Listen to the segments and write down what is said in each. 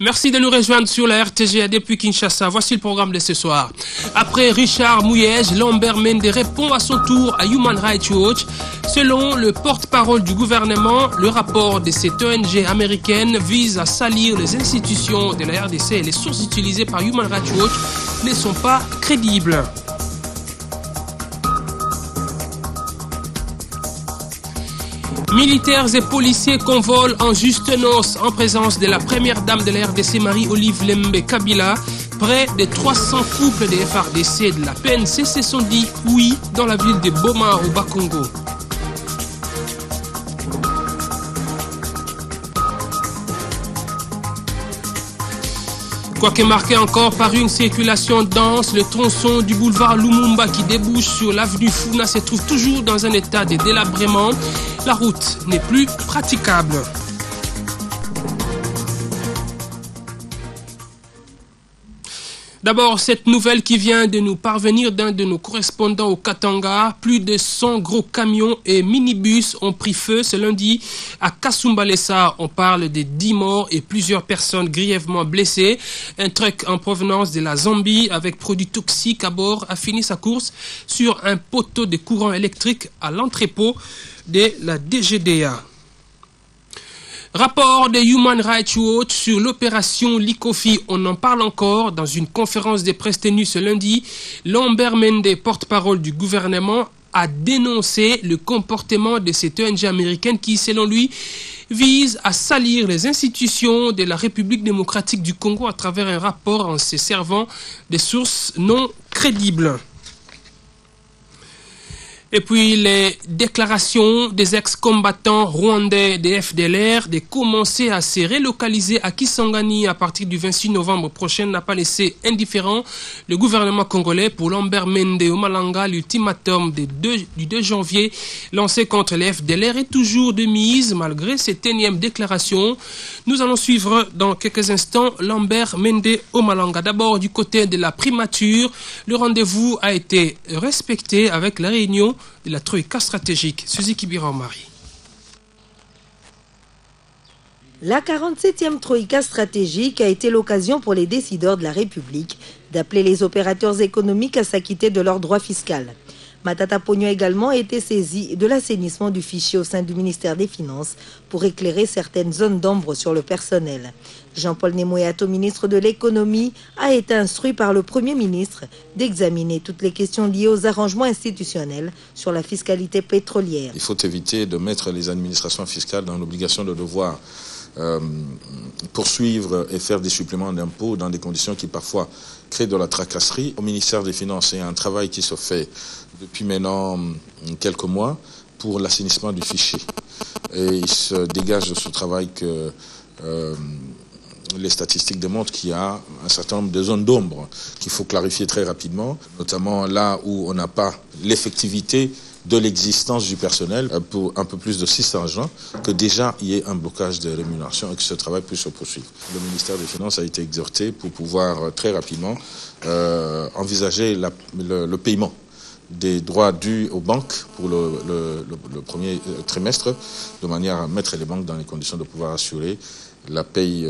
Merci de nous rejoindre sur la RTG depuis Kinshasa. Voici le programme de ce soir. Après Richard Mouyej, Lambert Mende répond à son tour à Human Rights Watch. Selon le porte-parole du gouvernement, le rapport de cette ONG américaine vise à salir les institutions de la RDC et les sources utilisées par Human Rights Watch ne sont pas crédibles. Militaires et policiers convolent en juste noces en présence de la première dame de la RDC, Marie-Olive Lembe Kabila. Près de 300 couples de FRDC de la PNC se sont dit oui dans la ville de Boma au Bas-Congo. Quoique marqué encore par une circulation dense, le tronçon du boulevard Lumumba qui débouche sur l'avenue Funa se trouve toujours dans un état de délabrement. La route n'est plus praticable. D'abord, cette nouvelle qui vient de nous parvenir d'un de nos correspondants au Katanga. Plus de 100 gros camions et minibus ont pris feu ce lundi à Kasumbalesa. On parle de 10 morts et plusieurs personnes grièvement blessées. Un truck en provenance de la Zambie avec produits toxiques à bord a fini sa course sur un poteau de courant électrique à l'entrepôt de la DGDA. Rapport de Human Rights Watch sur l'opération Likofi. On en parle encore dans une conférence de presse tenue ce lundi. Lambert Mende, porte-parole du gouvernement, a dénoncé le comportement de cette ONG américaine qui, selon lui, vise à salir les institutions de la République démocratique du Congo à travers un rapport en se servant de sources non crédibles. Et puis les déclarations des ex-combattants rwandais des FDLR de commencer à se relocaliser à Kisangani à partir du 26 novembre prochain n'a pas laissé indifférent le gouvernement congolais. Pour Lambert Mende Omalanga, l'ultimatum du 2 janvier lancé contre les FDLR est toujours de mise malgré cette énième déclaration. Nous allons suivre dans quelques instants Lambert Mende Omalanga. D'abord du côté de la primature, le rendez-vous a été respecté avec la réunion de la troïka stratégique. Suzy Kibira-Omari. La 47e troïka stratégique a été l'occasion pour les décideurs de la République d'appeler les opérateurs économiques à s'acquitter de leurs droits fiscaux. Matata Pogno également a été saisi de l'assainissement du fichier au sein du ministère des Finances pour éclairer certaines zones d'ombre sur le personnel. Jean-Paul Nemoyato, ministre de l'économie, a été instruit par le Premier ministre d'examiner toutes les questions liées aux arrangements institutionnels sur la fiscalité pétrolière. Il faut éviter de mettre les administrations fiscales dans l'obligation de devoir poursuivre et faire des suppléments d'impôts dans des conditions qui parfois créent de la tracasserie. Au ministère des Finances, il y a un travail qui se fait depuis maintenant quelques mois pour l'assainissement du fichier. Et il se dégage de ce travail que les statistiques démontrent qu'il y a un certain nombre de zones d'ombre qu'il faut clarifier très rapidement, notamment là où on n'a pas l'effectivité de l'existence du personnel pour un peu plus de 600 agents, que déjà il y ait un blocage de rémunération et que ce travail puisse se poursuivre. Le ministère des Finances a été exhorté pour pouvoir très rapidement envisager le paiement des droits dus aux banques pour le premier trimestre, de manière à mettre les banques dans les conditions de pouvoir assurer la paye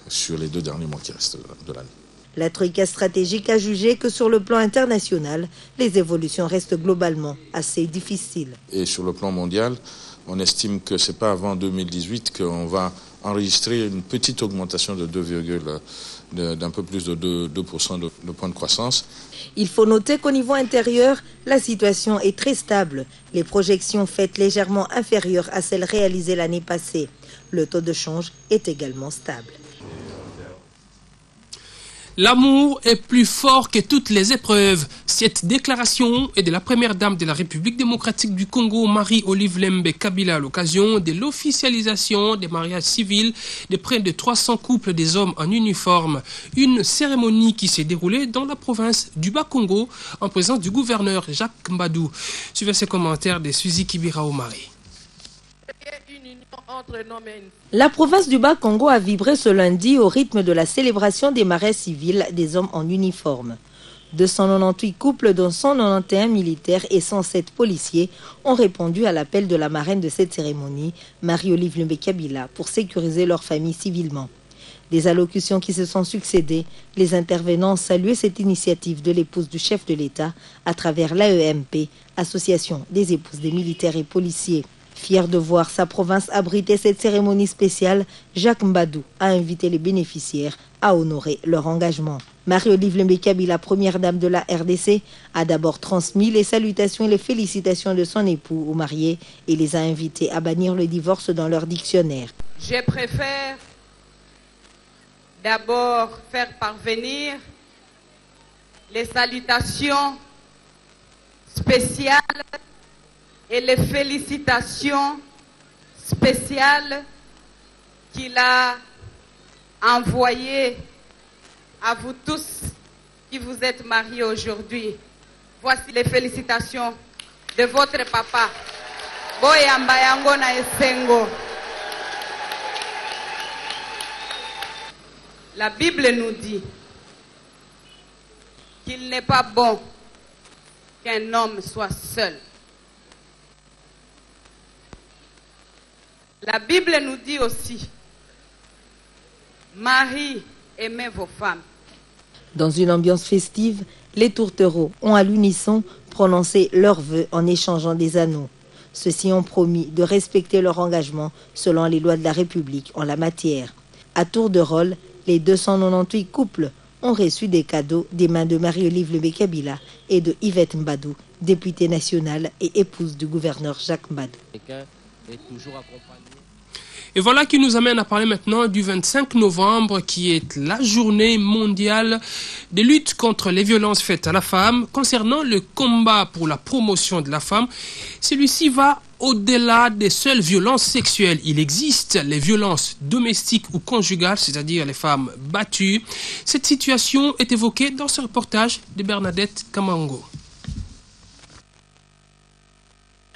sur les 2 derniers mois qui restent de l'année. La troïka stratégique a jugé que sur le plan international, les évolutions restent globalement assez difficiles. Et sur le plan mondial, on estime que ce n'est pas avant 2018 qu'on va enregistrer une petite augmentation de d'un peu plus de 2% de point de croissance. Il faut noter qu'au niveau intérieur, la situation est très stable. Les projections faites légèrement inférieures à celles réalisées l'année passée. Le taux de change est également stable. L'amour est plus fort que toutes les épreuves. Cette déclaration est de la première dame de la République démocratique du Congo, Marie-Olive Lembe Kabila, à l'occasion de l'officialisation des mariages civils de près de 300 couples des hommes en uniforme. Une cérémonie qui s'est déroulée dans la province du Bas-Congo en présence du gouverneur Jacques Mbadou. Suivez ces commentaires de Suzy Kibira-Omari. La province du Bas-Congo a vibré ce lundi au rythme de la célébration des mariages civils des hommes en uniforme. 298 couples, dont 191 militaires et 107 policiers, ont répondu à l'appel de la marraine de cette cérémonie, Marie-Olive Lembe Kabila, pour sécuriser leur famille civilement. Des allocutions qui se sont succédées, les intervenants saluaient cette initiative de l'épouse du chef de l'État à travers l'AEMP, Association des épouses des militaires et policiers. Fier de voir sa province abriter cette cérémonie spéciale, Jacques Mbadou a invité les bénéficiaires à honorer leur engagement. Marie-Olive Lembe-Kabila, première dame de la RDC, a d'abord transmis les salutations et les félicitations de son époux ou marié et les a invités à bannir le divorce dans leur dictionnaire. Je préfère d'abord faire parvenir les salutations spéciales et les félicitations spéciales qu'il a envoyées à vous tous qui vous êtes mariés aujourd'hui. Voici les félicitations de votre papa. Boyamba yango na esengo. La Bible nous dit qu'il n'est pas bon qu'un homme soit seul. La Bible nous dit aussi, Marie, aimez vos femmes. Dans une ambiance festive, les tourtereaux ont à l'unisson prononcé leurs vœux en échangeant des anneaux. Ceux-ci ont promis de respecter leur engagement selon les lois de la République en la matière. À tour de rôle, les 298 couples ont reçu des cadeaux des mains de Marie-Olive Lembe-Kabila et de Yvette Mbadou, députée nationale et épouse du gouverneur Jacques Mbadou. Et voilà qui nous amène à parler maintenant du 25 novembre qui est la journée mondiale de lutte contre les violences faites à la femme. Concernant le combat pour la promotion de la femme, celui-ci va au-delà des seules violences sexuelles. Il existe les violences domestiques ou conjugales, c'est-à-dire les femmes battues. Cette situation est évoquée dans ce reportage de Bernadette Kamango.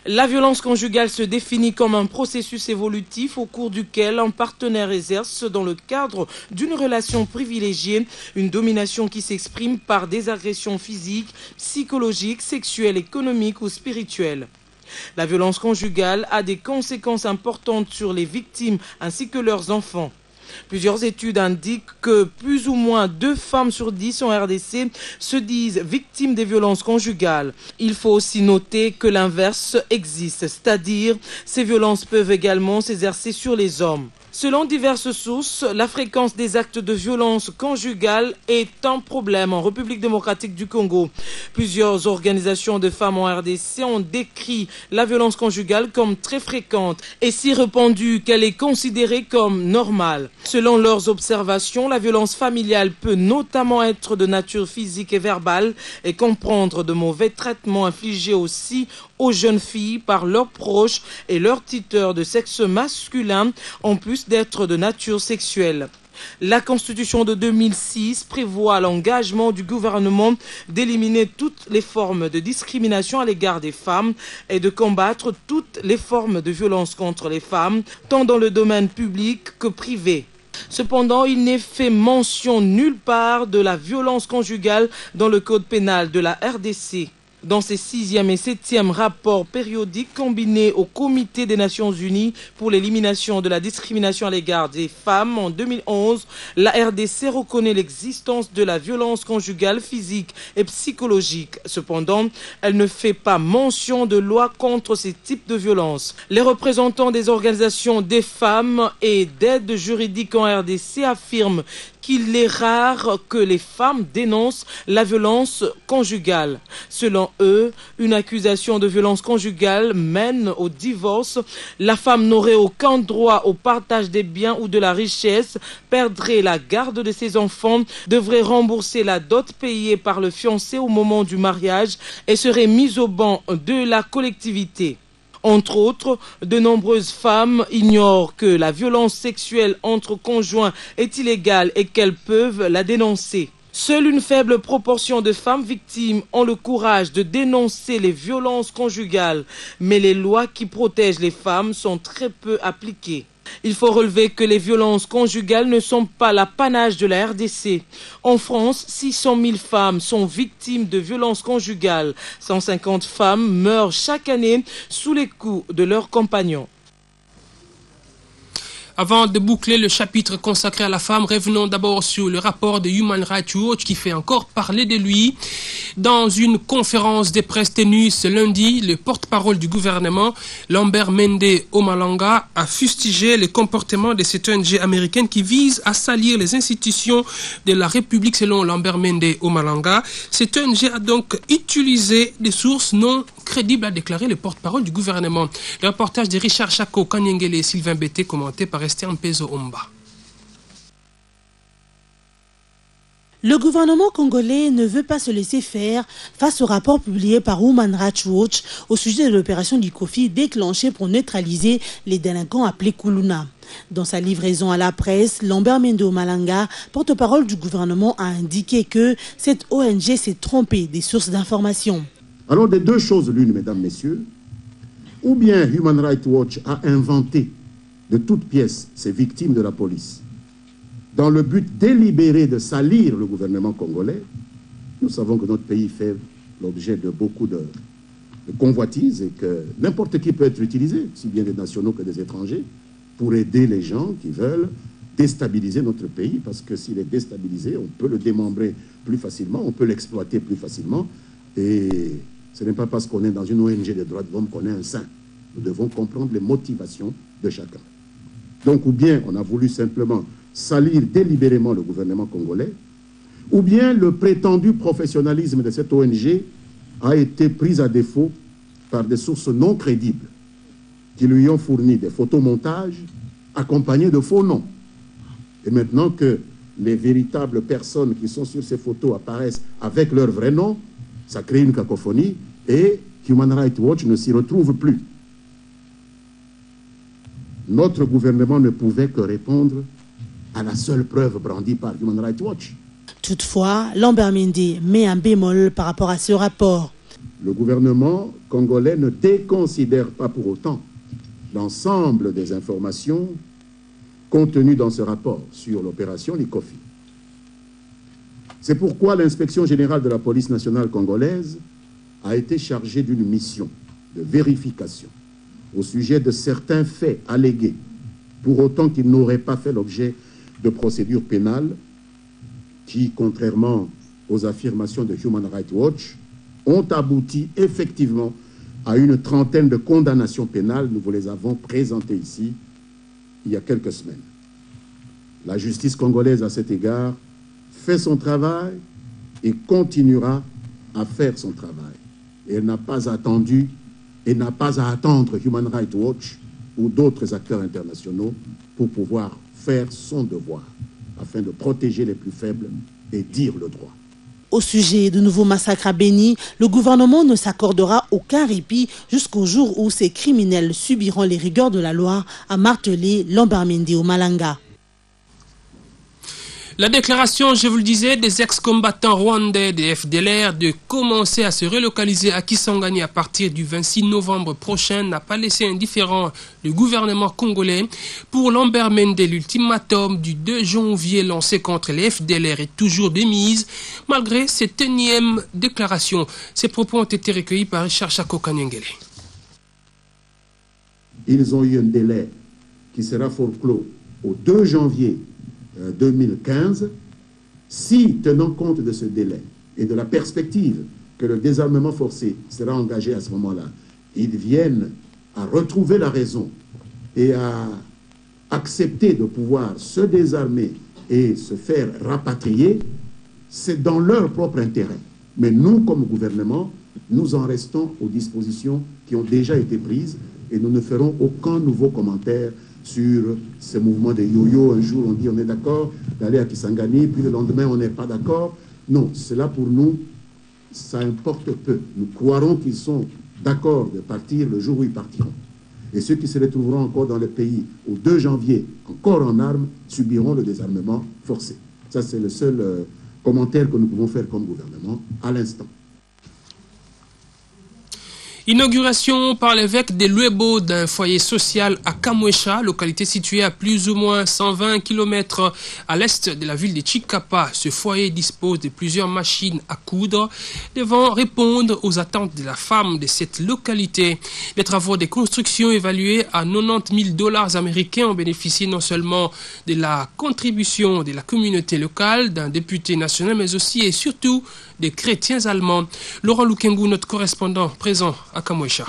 La violence conjugale se définit comme un processus évolutif au cours duquel un partenaire exerce, dans le cadre d'une relation privilégiée, une domination qui s'exprime par des agressions physiques, psychologiques, sexuelles, économiques ou spirituelles. La violence conjugale a des conséquences importantes sur les victimes ainsi que leurs enfants. Plusieurs études indiquent que plus ou moins 2 femmes sur 10 en RDC se disent victimes des violences conjugales. Il faut aussi noter que l'inverse existe, c'est-à-dire ces violences peuvent également s'exercer sur les hommes. Selon diverses sources, la fréquence des actes de violence conjugale est un problème en République démocratique du Congo. Plusieurs organisations de femmes en RDC ont décrit la violence conjugale comme très fréquente et si répandue qu'elle est considérée comme normale. Selon leurs observations, la violence familiale peut notamment être de nature physique et verbale et comprendre de mauvais traitements infligés aussi aux jeunes filles par leurs proches et leurs tuteurs de sexe masculin, en plus d'être de nature sexuelle. La Constitution de 2006 prévoit l'engagement du gouvernement d'éliminer toutes les formes de discrimination à l'égard des femmes et de combattre toutes les formes de violence contre les femmes, tant dans le domaine public que privé. Cependant, il n'est fait mention nulle part de la violence conjugale dans le code pénal de la RDC. Dans ses 6e et 7e rapports périodiques combinés au Comité des Nations Unies pour l'élimination de la discrimination à l'égard des femmes en 2011, la RDC reconnaît l'existence de la violence conjugale physique et psychologique. Cependant, elle ne fait pas mention de loi contre ces types de violences. Les représentants des organisations des femmes et d'aide juridique en RDC affirment qu'il est rare que les femmes dénoncent la violence conjugale. Selon eux, une accusation de violence conjugale mène au divorce. La femme n'aurait aucun droit au partage des biens ou de la richesse, perdrait la garde de ses enfants, devrait rembourser la dot payée par le fiancé au moment du mariage et serait mise au ban de la collectivité. Entre autres, de nombreuses femmes ignorent que la violence sexuelle entre conjoints est illégale et qu'elles peuvent la dénoncer. Seule une faible proportion de femmes victimes ont le courage de dénoncer les violences conjugales, mais les lois qui protègent les femmes sont très peu appliquées. Il faut relever que les violences conjugales ne sont pas l'apanage de la RDC. En France, 600 000 femmes sont victimes de violences conjugales. 150 femmes meurent chaque année sous les coups de leurs compagnons. Avant de boucler le chapitre consacré à la femme, revenons d'abord sur le rapport de Human Rights Watch qui fait encore parler de lui. Dans une conférence de presse tenue ce lundi, le porte-parole du gouvernement, Lambert Mende Omalanga, a fustigé le comportement de cette ONG américaine qui vise à salir les institutions de la République selon Lambert Mende Omalanga. Cette ONG a donc utilisé des sources non crédibles, a déclaré le porte-parole du gouvernement. Le reportage de Richard Chako, Kanyengele et Sylvain Bété, commenté par Esther Mpezo Omba. Le gouvernement congolais ne veut pas se laisser faire face au rapport publié par Human Rights Watch au sujet de l'opération du Kofi déclenchée pour neutraliser les délinquants appelés Kuluna. Dans sa livraison à la presse, Lambert Mende Omalanga, porte-parole du gouvernement, a indiqué que cette ONG s'est trompée des sources d'information. Alors, des deux choses l'une, mesdames, messieurs, ou bien Human Rights Watch a inventé de toutes pièces ces victimes de la police dans le but délibéré de salir le gouvernement congolais. Nous savons que notre pays fait l'objet de beaucoup de convoitises et que n'importe qui peut être utilisé, aussi bien des nationaux que des étrangers, pour aider les gens qui veulent déstabiliser notre pays, parce que s'il est déstabilisé, on peut le démembrer plus facilement, on peut l'exploiter plus facilement, et ce n'est pas parce qu'on est dans une ONG des droits de l'homme qu'on est un saint. Nous devons comprendre les motivations de chacun. Donc, ou bien on a voulu simplement salir délibérément le gouvernement congolais, ou bien le prétendu professionnalisme de cette ONG a été pris à défaut par des sources non crédibles qui lui ont fourni des photomontages accompagnés de faux noms. Et maintenant que les véritables personnes qui sont sur ces photos apparaissent avec leur vrai nom, ça crée une cacophonie et Human Rights Watch ne s'y retrouve plus. Notre gouvernement ne pouvait que répondre à la seule preuve brandie par Human Rights Watch. Toutefois, Lambert Mende met un bémol par rapport à ce rapport. Le gouvernement congolais ne déconsidère pas pour autant l'ensemble des informations contenues dans ce rapport sur l'opération Likofi. C'est pourquoi l'inspection générale de la police nationale congolaise a été chargée d'une mission de vérification au sujet de certains faits allégués, pour autant qu'ils n'auraient pas fait l'objet de procédures pénales qui, contrairement aux affirmations de Human Rights Watch, ont abouti effectivement à une trentaine de condamnations pénales. Nous vous les avons présentées ici il y a quelques semaines. La justice congolaise, à cet égard, fait son travail et continuera à faire son travail. Et elle n'a pas attendu et n'a pas à attendre Human Rights Watch ou d'autres acteurs internationaux pour pouvoir faire son devoir afin de protéger les plus faibles et dire le droit. Au sujet de nouveaux massacres à Béni, le gouvernement ne s'accordera aucun répit jusqu'au jour où ces criminels subiront les rigueurs de la loi, a martelé Lambert Mende Omalanga. La déclaration, je vous le disais, des ex-combattants rwandais des FDLR de commencer à se relocaliser à Kisangani à partir du 26 novembre prochain n'a pas laissé indifférent le gouvernement congolais. Pour Lambert Mende, l'ultimatum du 2 janvier lancé contre les FDLR est toujours de mise, malgré cette énième déclaration. Ces propos ont été recueillis par Richard Chako Kanyengele. Ils ont eu un délai qui sera forclos au 2 janvier 2015, si, tenant compte de ce délai et de la perspective que le désarmement forcé sera engagé à ce moment-là, ils viennent à retrouver la raison et à accepter de pouvoir se désarmer et se faire rapatrier, c'est dans leur propre intérêt. Mais nous, comme gouvernement, nous en restons aux dispositions qui ont déjà été prises et nous ne ferons aucun nouveau commentaire sur ce mouvement de yo-yo. Un jour, on dit on est d'accord d'aller à Kisangani, puis le lendemain, on n'est pas d'accord. Non, cela pour nous, ça importe peu. Nous croirons qu'ils sont d'accord de partir le jour où ils partiront. Et ceux qui se retrouveront encore dans le pays au 2 janvier, encore en armes, subiront le désarmement forcé. Ça, c'est le seul commentaire que nous pouvons faire comme gouvernement à l'instant. Inauguration par l'évêque de Luebo d'un foyer social à Kamwesha, localité située à plus ou moins 120 km à l'est de la ville de Chikapa. Ce foyer dispose de plusieurs machines à coudre devant répondre aux attentes de la femme de cette localité. Les travaux de construction évalués à 90 000 $ américains ont bénéficié non seulement de la contribution de la communauté locale, d'un député national, mais aussi et surtout des chrétiens allemands. Laurent Lukengu, notre correspondant présent à Kamwesha.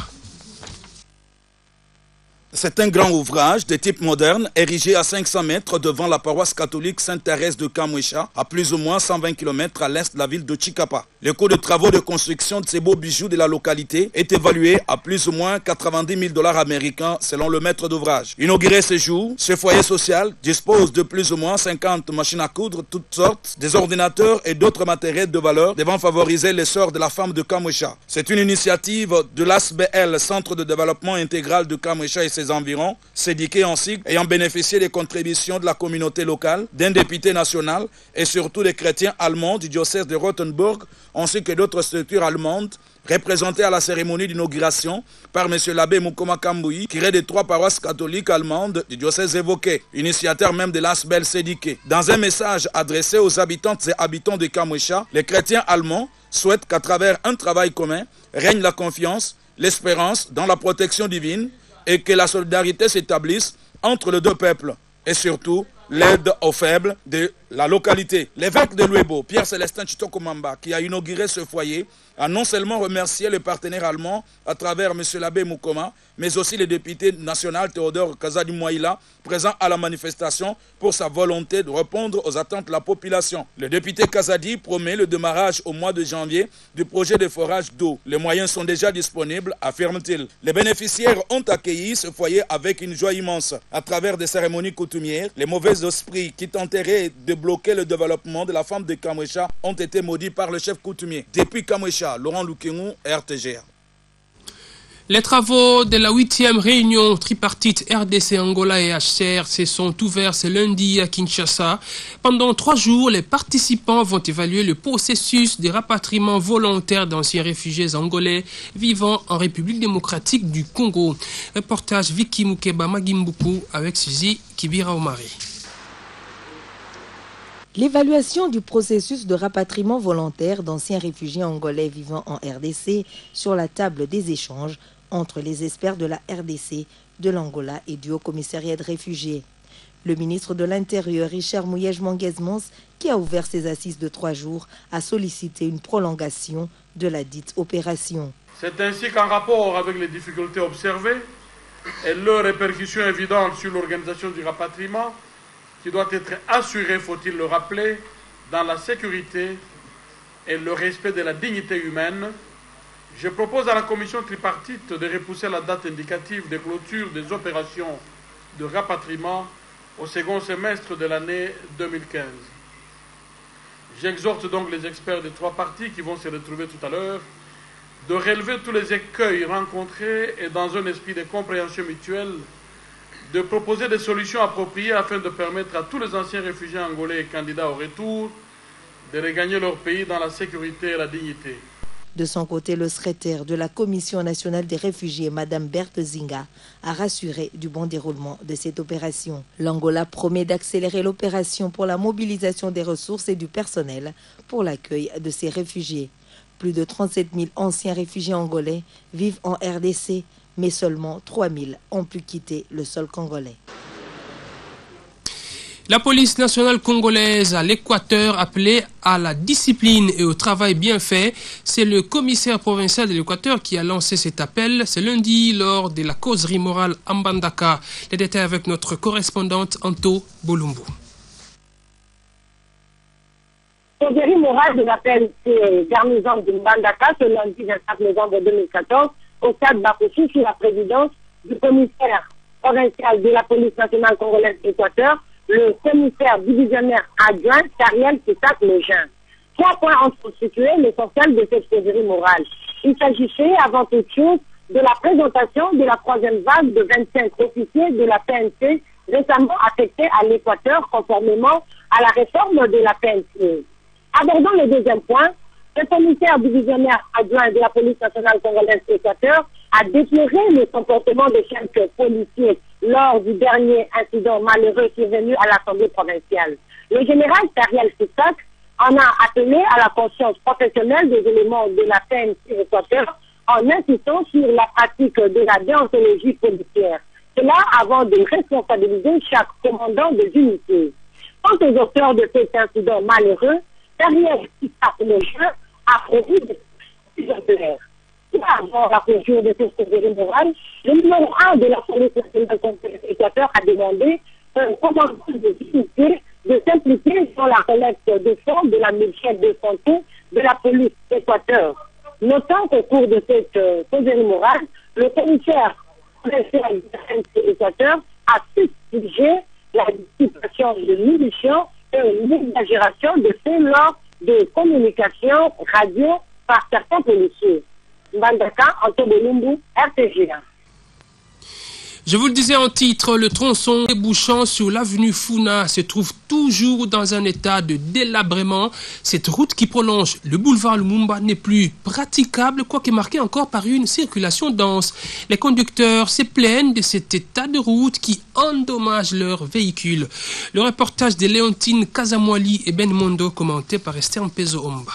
C'est un grand ouvrage de type moderne, érigé à 500 mètres devant la paroisse catholique Sainte-Thérèse de Kamwesha, à plus ou moins 120 km à l'est de la ville de Chikapa. Le coût de travaux de construction de ces beaux bijoux de la localité est évalué à plus ou moins 90 000 $ américains selon le maître d'ouvrage. Inauguré ce jour, ce foyer social dispose de plus ou moins 50 machines à coudre, toutes sortes, des ordinateurs et d'autres matériels de valeur devant favoriser l'essor de la femme de Kamwesha. C'est une initiative de l'ASBL, Centre de développement intégral de Kamwesha et ses environs, syndiqués en cycle, ayant bénéficié des contributions de la communauté locale, d'un député national et surtout des chrétiens allemands du diocèse de Rothenburg, ainsi que d'autres structures allemandes représentées à la cérémonie d'inauguration par M. l'abbé Mukoma Kamboui, curé des 3 paroisses catholiques allemandes du diocèse évoqué, initiateur même de l'ASBL syndiqué. Dans un message adressé aux habitantes et habitants de Kamwesha, les chrétiens allemands souhaitent qu'à travers un travail commun règne la confiance, l'espérance dans la protection divine et que la solidarité s'établisse entre les deux peuples et surtout l'aide aux faibles de la localité. L'évêque de Luebo, Pierre-Célestin Chitokomamba, qui a inauguré ce foyer, a non seulement remercié les partenaires allemands à travers M. l'abbé Mukoma, mais aussi le député national Théodore Kazadi Mouaïla, présent à la manifestation pour sa volonté de répondre aux attentes de la population. Le député Kazadi promet le démarrage au mois de janvier du projet de forage d'eau. Les moyens sont déjà disponibles, affirme-t-il. Les bénéficiaires ont accueilli ce foyer avec une joie immense. À travers des cérémonies coutumières, les mauvais esprits qui tenteraient de bloquer le développement de la femme de Kamwesha ont été maudits par le chef coutumier. Depuis Kamwesha, Laurent Lukengu, RTGR. Les travaux de la 8e réunion tripartite RDC, Angola et HCR se sont ouverts ce lundi à Kinshasa. Pendant 3 jours, les participants vont évaluer le processus de rapatriement volontaire d'anciens réfugiés angolais vivant en République démocratique du Congo. Reportage Vicky Mukeba Magimbuku avec Suzy Kibira Omari. L'évaluation du processus de rapatriement volontaire d'anciens réfugiés angolais vivant en RDC sur la table des échanges entre les experts de la RDC, de l'Angola et du Haut-Commissariat de réfugiés. Le ministre de l'Intérieur, Richard Mouyej-Manguez-Mons, qui a ouvert ses assises de 3 jours, a sollicité une prolongation de la dite opération. C'est ainsi qu'en rapport avec les difficultés observées et leurs répercussions évidentes sur l'organisation du rapatriement, qui doit être assuré, faut-il le rappeler, dans la sécurité et le respect de la dignité humaine, je propose à la commission tripartite de repousser la date indicative de clôture des opérations de rapatriement au second semestre de l'année 2015. J'exhorte donc les experts des 3 parties qui vont se retrouver tout à l'heure de relever tous les écueils rencontrés et dans un esprit de compréhension mutuelle de proposer des solutions appropriées afin de permettre à tous les anciens réfugiés angolais et candidats au retour de regagner leur pays dans la sécurité et la dignité. De son côté, le secrétaire de la Commission nationale des réfugiés, Mme Berthe Zinga, a rassuré du bon déroulement de cette opération. L'Angola promet d'accélérer l'opération pour la mobilisation des ressources et du personnel pour l'accueil de ces réfugiés. Plus de 37 000 anciens réfugiés angolais vivent en RDC, mais seulement 3 000 ont pu quitter le sol congolais. La police nationale congolaise à l'Équateur, appelée à la discipline et au travail bien fait, c'est le commissaire provincial de l'Équateur qui a lancé cet appel ce lundi lors de la causerie morale à Mbandaka. Les détails avec notre correspondante Anto Bolumbu. Causerie morale de l'appel garnison de Mbandaka ce lundi 24 novembre 2014 au stade Bakoussi sous la présidence du commissaire provincial de la police nationale congolaise Équateur, le commissaire divisionnaire adjoint Cariel Kissak-Lejean. 3 points ont constitué l'essentiel de cette causerie morale. Il s'agissait avant toute chose de la présentation de la 3e vague de 25 officiers de la PNC récemment affectés à l'Équateur conformément à la réforme de la PNC. Abordant le 2e point, Le commissaire divisionnaire adjoint de la police nationale congolaise Équateur a déploré le comportement de quelques policiers lors du dernier incident malheureux survenu à l'Assemblée provinciale. Le général Tariel Fissac en a appelé à la conscience professionnelle des éléments de la PNC Équateur en insistant sur la pratique de la déontologie policière. Cela avant de responsabiliser chaque commandant des unités. Quant aux auteurs de cet incident malheureux, Tariel Fissac le jeu a prévu de plusieurs. Avant la clôture de cette série morale, le numéro 1 de la police nationale congolaise Équateur a demandé un commandant de unité de s'impliquer dans la collecte de fonds de la mutuelle de santé de la police Équateur. Notant qu'au cours de cette causerie morale, le commissaire provincial de la PNC Équateur a fustigé la distribution de munitions et l'exagération de faits lors de communications radio par certains policiers. Mbandaka, Antobelumbu, RTGA. Je vous le disais en titre, le tronçon débouchant sur l'avenue Funa se trouve toujours dans un état de délabrement. Cette route qui prolonge le boulevard Lumumba n'est plus praticable, quoique marquée encore par une circulation dense. Les conducteurs se plaignent de cet état de route qui endommage leurs véhicules. Le reportage de Léontine Kazamwali et Ben Mondo commenté par Esther Mpezo-Omba.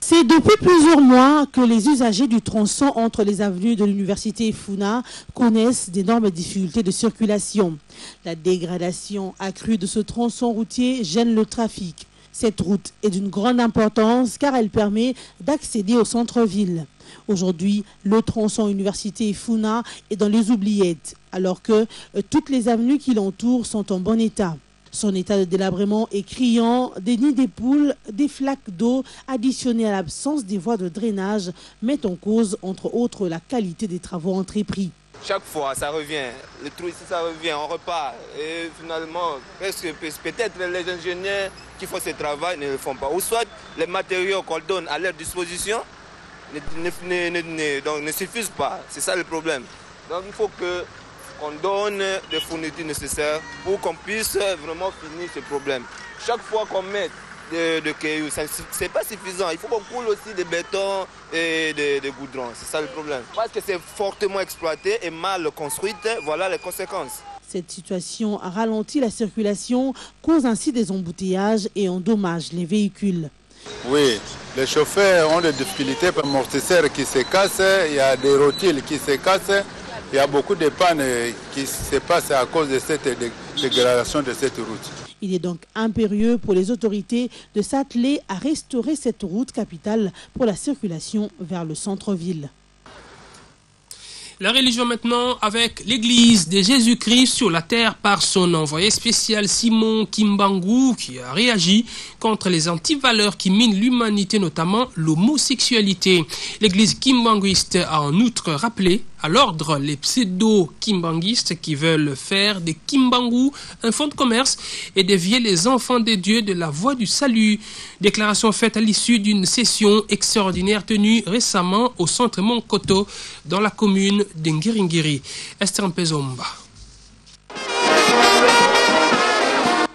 C'est depuis plusieurs mois que les usagers du tronçon entre les avenues de l'université et Funa connaissent d'énormes difficultés de circulation. La dégradation accrue de ce tronçon routier gêne le trafic. Cette route est d'une grande importance car elle permet d'accéder au centre-ville. Aujourd'hui, le tronçon université et Funa est dans les oubliettes, alors que toutes les avenues qui l'entourent sont en bon état. Son état de délabrement est criant, des nids des poules, des flaques d'eau additionnées à l'absence des voies de drainage mettent en cause, entre autres, la qualité des travaux entrepris. Chaque fois, ça revient. Le trou ici, ça revient, on repart. Et finalement, peut-être les ingénieurs qui font ce travail ne le font pas. Ou soit les matériaux qu'on donne à leur disposition ne suffisent pas. C'est ça le problème. Donc il faut qu'on donne des fournitures nécessaires pour qu'on puisse vraiment finir ce problème. Chaque fois qu'on met de cailloux, ce n'est pas suffisant. Il faut qu'on coule aussi de béton et de goudron. C'est ça le problème. Parce que c'est fortement exploité et mal construite, voilà les conséquences. Cette situation a ralenti la circulation, cause ainsi des embouteillages et endommage les véhicules. Oui, les chauffeurs ont des difficultés par amortisseurs qui se cassent, il y a des rotiles qui se cassent. Il y a beaucoup de pannes qui se passent à cause de cette dégradation de cette route. Il est donc impérieux pour les autorités de s'atteler à restaurer cette route capitale pour la circulation vers le centre-ville. La religion maintenant avec l'église de Jésus-Christ sur la terre par son envoyé spécial Simon Kimbangu qui a réagi contre les antivaleurs qui minent l'humanité, notamment l'homosexualité. L'église kimbanguiste a en outre rappelé à l'ordre les pseudo-kimbanguistes qui veulent faire des Kimbangu un fonds de commerce et dévier les enfants des dieux de la voie du salut. Déclaration faite à l'issue d'une session extraordinaire tenue récemment au centre Monkoto dans la commune d'Ngiringiri. Esther Mpezomba.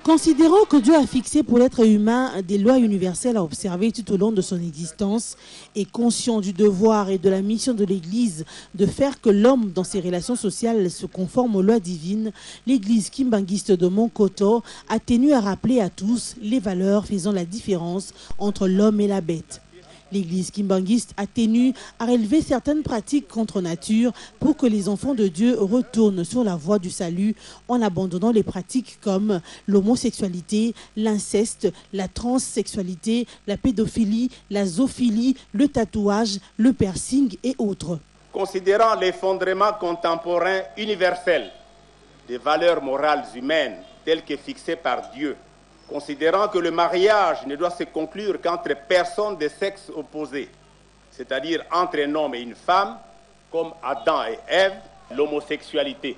Considérant que Dieu a fixé pour l'être humain des lois universelles à observer tout au long de son existence et conscient du devoir et de la mission de l'Église de faire que l'homme dans ses relations sociales se conforme aux lois divines, l'Église kimbanguiste de Monkoto a tenu à rappeler à tous les valeurs faisant la différence entre l'homme et la bête. L'église kimbanguiste a tenu à relever certaines pratiques contre nature pour que les enfants de Dieu retournent sur la voie du salut en abandonnant les pratiques comme l'homosexualité, l'inceste, la transsexualité, la pédophilie, la zoophilie, le tatouage, le piercing et autres. Considérant l'effondrement contemporain universel des valeurs morales humaines telles que fixées par Dieu, considérant que le mariage ne doit se conclure qu'entre personnes de sexe opposé, c'est-à-dire entre un homme et une femme, comme Adam et Ève, l'homosexualité,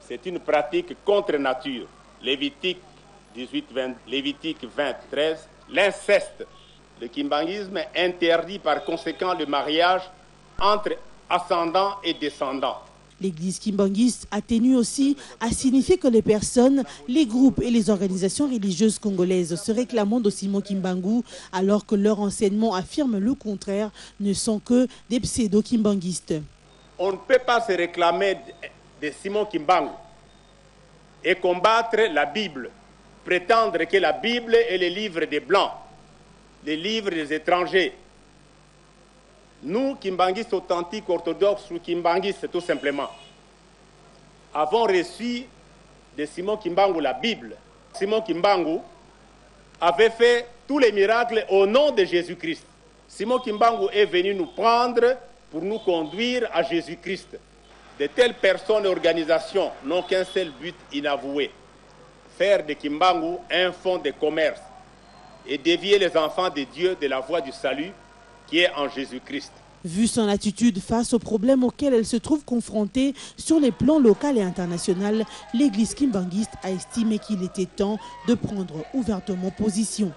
c'est une pratique contre nature. Lévitique 20, 13, l'inceste. Le kimbanguisme interdit par conséquent le mariage entre ascendants et descendants. L'église kimbanguiste a tenu aussi à signifier que les personnes, les groupes et les organisations religieuses congolaises se réclamant de Simon Kimbangu, alors que leur enseignement affirme le contraire, ne sont que des pseudo-kimbanguistes. On ne peut pas se réclamer de Simon Kimbangu et combattre la Bible, prétendre que la Bible est le livre des Blancs, le livre des étrangers. Nous, kimbanguistes authentiques, orthodoxes ou kimbanguistes tout simplement, avons reçu de Simon Kimbangu la Bible. Simon Kimbangu avait fait tous les miracles au nom de Jésus-Christ. Simon Kimbangu est venu nous prendre pour nous conduire à Jésus-Christ. De telles personnes et organisations n'ont qu'un seul but inavoué: faire de Kimbangu un fonds de commerce et dévier les enfants de Dieu de la voie du salut qui est en Jésus-Christ. Vu son attitude face aux problèmes auxquels elle se trouve confrontée sur les plans local et international, l'église kimbanguiste a estimé qu'il était temps de prendre ouvertement position.